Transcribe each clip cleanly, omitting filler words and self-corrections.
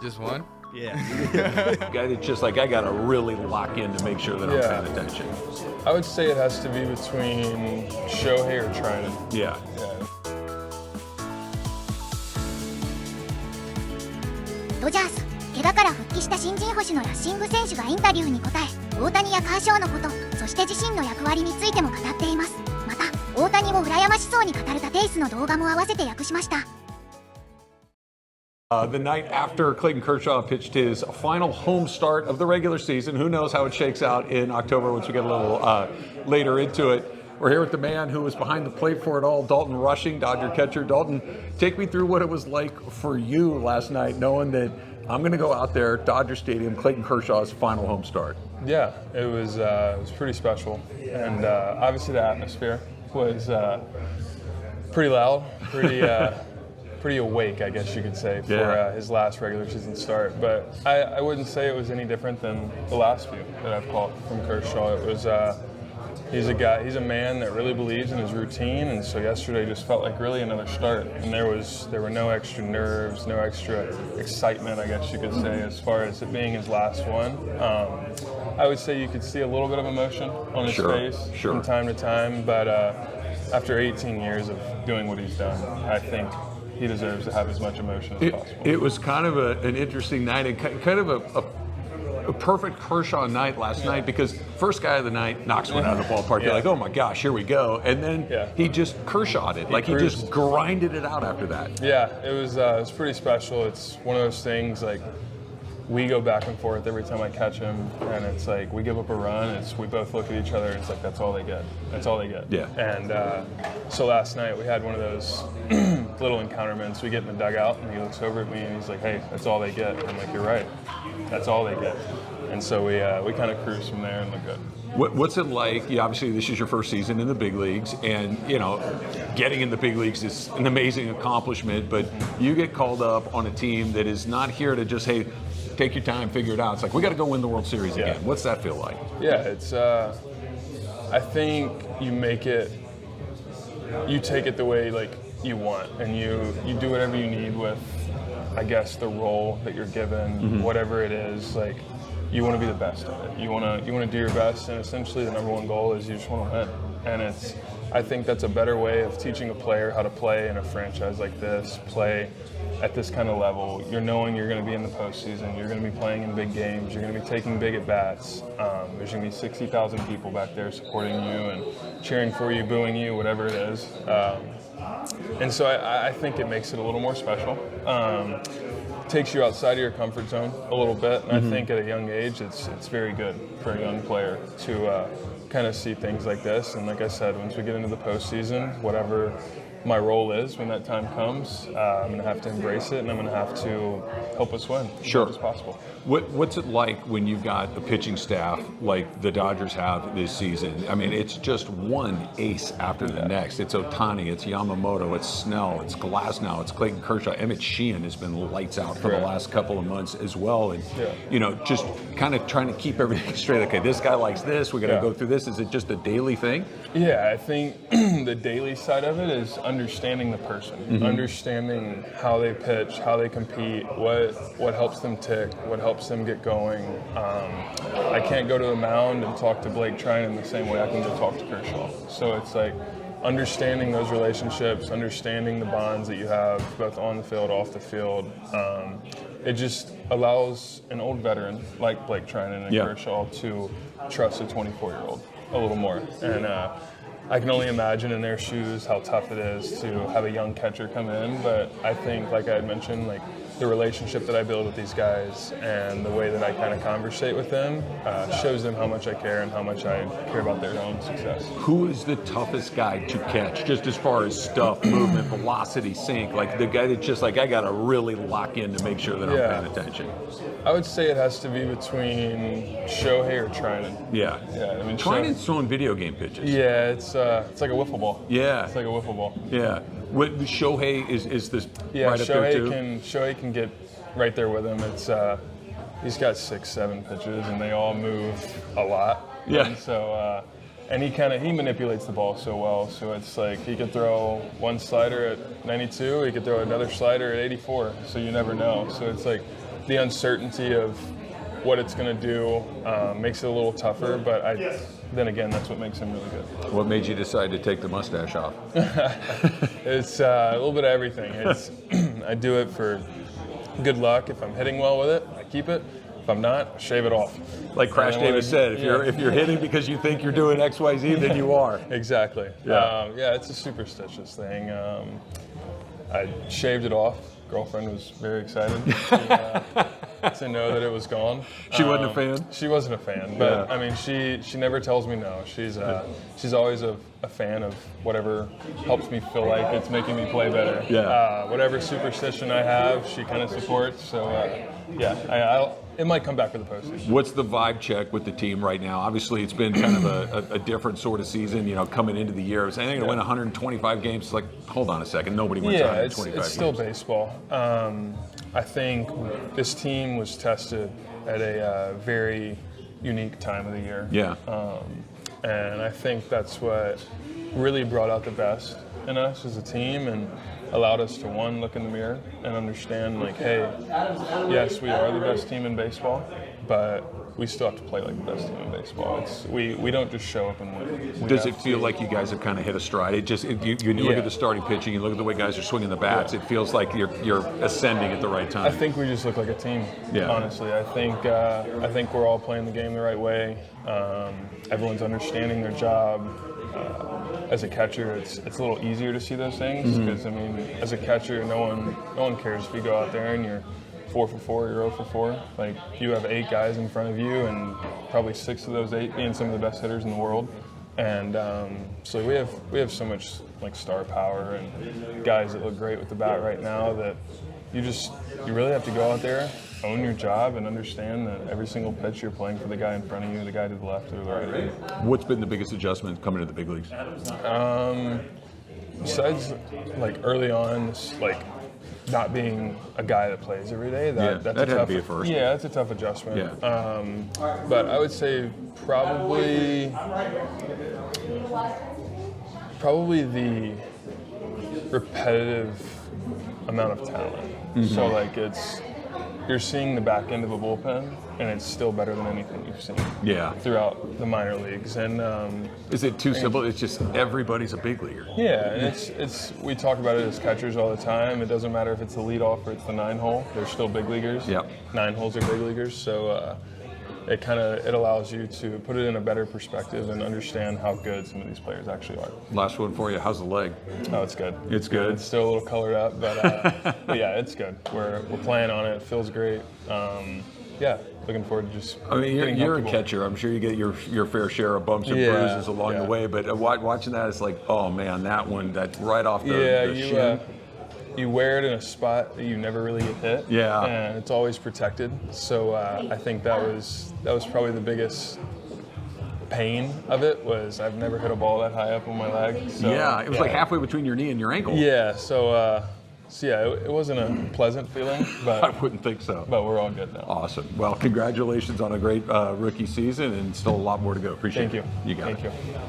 Just one? Yeah. Guy that's just like, I gotta really lock in to make sure that I'm paying attention. I would say it has to be between Shohei or Trinan. Yeah. ドジャース、怪我から復帰した新人捕手のラッシング選手がインタビューに答え、大谷やカーショウのこと、そして自身の役割についても語っています。また、大谷を羨ましそうに語るタティスの動画も合わせて訳しました。The night after Clayton Kershaw pitched his final home start of the regular season, who knows how it shakes out in October once we get a little later into it. We're here with the man who was behind the plate for it all, Dalton Rushing, Dodger catcher. Dalton, take me through what it was like for you last night, knowing that I'm going to go out there, Dodger Stadium, Clayton Kershaw's final home start. Yeah, it was pretty special, and obviously the atmosphere was pretty loud, pretty awake, I guess you could say, for his last regular season start. But I wouldn't say it was any different than the last few that I've caught from Kershaw. It was he's a man that really believes in his routine, and so yesterday just felt like really another start. And there were no extra nerves, no extra excitement, I guess you could say, as far as it being his last one. I would say you could see a little bit of emotion on his face from time to time, but after 18 years of doing what he's done, I think he deserves to have as much emotion as possible. It was kind of an interesting night, and kind of a perfect Kershaw night last night, because first guy of the night knocks one out of the ballpark. You're like, oh my gosh, here we go. And then he just Kershaw'd it. He just grinded it out after that. Yeah, it was pretty special. It's one of those things, like, we go back and forth every time I catch him, and it's like we give up a run, we both look at each other, and it's like that's all they get. That's all they get. Yeah. And so last night we had one of those little encounterments. We get in the dugout, and he looks over at me, and he's like, hey, that's all they get. And I'm like, you're right. That's all they get. And so we kind of cruise from there and look good. What's it like? Obviously, this is your first season in the big leagues, and getting in the big leagues is an amazing accomplishment. But you get called up on a team that is not here to just, hey, take your time, figure it out. It's like, we got to go win the World Series again. What's that feel like? Yeah, it's. I think you make it. You take it the way like you want, and you do whatever you need with, I guess, the role that you're given, whatever it is. Like, you want to be the best at it. You want to do your best, and essentially the number one goal is you just want to win. And I think that's a better way of teaching a player how to play in a franchise like this, play at this kind of level. You're knowing you're going to be in the postseason, you're going to be playing in big games, you're going to be taking big at-bats. There's going to be 60,000 people back there supporting you and cheering for you, booing you, whatever it is. And so I think it makes it a little more special. Takes you outside of your comfort zone a little bit, and I think at a young age it's very good for a young player to kind of see things like this. And like I said, once we get into the postseason, whatever my role is when that time comes, I'm going to have to embrace it, and I'm going to have to help us win as much as possible. What's it like when you've got a pitching staff like the Dodgers have this season? I mean, it's just one ace after the next. It's Ohtani, it's Yamamoto, it's Snell, it's Glasnow, it's Clayton Kershaw. Emmett Sheehan has been lights out for the last couple of months as well. And, just kind of trying to keep everything straight. Okay, this guy likes this, we're going to go through this. Is it just a daily thing? Yeah, I think the daily side of it is understanding the person, understanding how they pitch, how they compete, what helps them tick, what helps them get going. I can't go to the mound and talk to Blake Trinan the same way I can go talk to Kershaw. So it's like understanding those relationships, understanding the bonds that you have both on the field, off the field. It just allows an old veteran like Blake Trinan and Kershaw to trust a 24-year-old a little more. And I can only imagine in their shoes how tough it is to have a young catcher come in, but I think, like I had mentioned, like the relationship that I build with these guys and the way that I kind of conversate with them shows them how much I care and how much I care about their own success. Who is the toughest guy to catch, just as far as stuff, movement, velocity, sink? Like the guy that's just like, I got to really lock in to make sure that I'm paying attention. I would say it has to be between Shohei or Trinan. Yeah. I mean, Trinan's throwing video game pitches. Yeah, it's like a wiffle ball. Yeah. It's like a wiffle ball. Yeah. What Shohei is this right up there too? Shohei can get right there with him. It's he's got 6-7 pitches, and they all move a lot. Yeah. And so And he manipulates the ball so well. So it's like he could throw one slider at 92, he could throw another slider at 84. So you never know. So it's like the uncertainty of what it's going to do makes it a little tougher. But then again, that's what makes him really good. What made you decide to take the mustache off? It's a little bit of everything. I do it for good luck. If I'm hitting well with it, I keep it. If I'm not, shave it off. Like Crash Davis said, if you're hitting because you think you're doing XYZ, then you are. Exactly. Yeah. It's a superstitious thing. I shaved it off. Girlfriend was very excited to know that it was gone. She wasn't a fan? She wasn't a fan, but I mean, she never tells me no. She's always a fan of whatever helps me feel like it's making me play better. Yeah. Whatever superstition I have, she kind of supports. So it might come back with a postage. What's the vibe check with the team right now? Obviously, it's been kind of a different sort of season, coming into the year. Saying they're going to win 125 games. It's like, hold on a second, nobody wins 125 games. It's still baseball. I think this team was tested at a very unique time of the year. Yeah. And I think that's what really brought out the best in us as a team and allowed us to, one, look in the mirror and understand, like, hey, yes, we are the best team in baseball, but we still have to play like the best team in baseball. We don't just show up and win. Does it feel like you guys have kind of hit a stride? You look at the starting pitching, you look at the way guys are swinging the bats, it feels like you're ascending at the right time. I think we just look like a team, honestly. I think we're all playing the game the right way. Everyone's understanding their job. As a catcher, it's a little easier to see those things because, I mean, as a catcher, no one cares if you go out there and you're 4 for 4, you're 0 for 4. Like, you have 8 guys in front of you, and probably 6 of those 8 being some of the best hitters in the world. And so we have so much like star power and guys that look great with the bat right now that you really have to go out there, own your job, and understand that every single pitch you're playing for the guy in front of you, the guy to the left or the right. What's been the biggest adjustment coming to the big leagues? Besides, like, early on, like, not being a guy that plays every day, that's that a had tough, to be a first. Yeah, that's a tough adjustment. Yeah. But I would say probably the repetitive amount of talent. So, like, you're seeing the back end of a bullpen, and it's still better than anything you've seen throughout the minor leagues. And is it too simple? It's just everybody's a big leaguer. Yeah, and we talk about it as catchers all the time. It doesn't matter if it's the leadoff or it's the 9-hole. They're still big leaguers. Yep. 9 holes are big leaguers. So it allows you to put it in a better perspective and understand how good some of these players actually are. Last one for you. How's the leg? Oh, it's good. It's good. It's still a little colored up, but yeah, it's good. We're playing on it. It feels great. Looking forward to just. I mean, you're a comfortable. catcher. I'm sure you get your fair share of bumps and bruises along the way. But watching that, it's like, oh man, that's right off the shin. You wear it in a spot that you never really get hit. Yeah. And it's always protected. So I think that was probably the biggest pain of it. Was I've never hit a ball that high up on my leg. So, it was like halfway between your knee and your ankle. Yeah. So it wasn't a pleasant feeling, but I wouldn't think so. But we're all good now. Awesome. Well, congratulations on a great rookie season, and still a lot more to go. Appreciate it. Thank you. You got it. Thank you.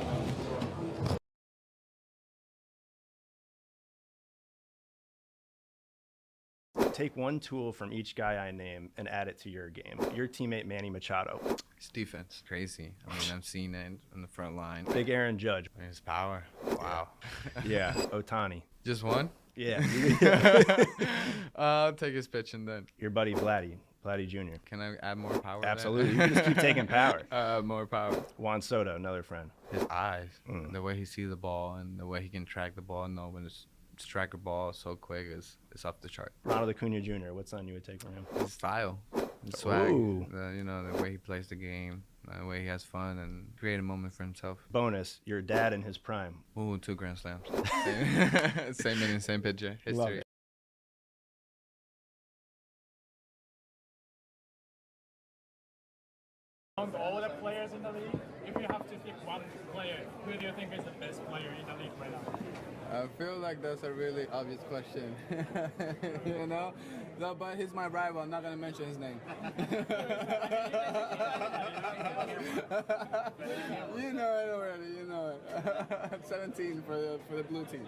Take one tool from each guy I name and add it to your game. Your teammate Manny Machado. His defense, crazy. I mean, I've seen it on the front line. Big Aaron Judge. His power, wow. Yeah, Ohtani. Just one? Yeah. I'll take his pitch and then. Your buddy Vladdy Jr. Can I add more power? Absolutely. You can just keep taking power. More power. Juan Soto, another friend. His eyes, the way he sees the ball and the way he can track the ball and know when it's striker ball so quick is off the chart. Ronald Acuña Jr., what son you would take from him? His style, his swag, Ooh. The way he plays the game, the way he has fun and create a moment for himself. Bonus, your dad in his prime. Ooh, 2 grand slams. Same inning, same pitcher. History. Love it. All the players in the league. if you have to pick one player, who do you think is the best player in the league right now? I feel like that's a really obvious question, you know? No, but he's my rival. I'm not going to mention his name. You know it already, you know it. 17 for the blue team.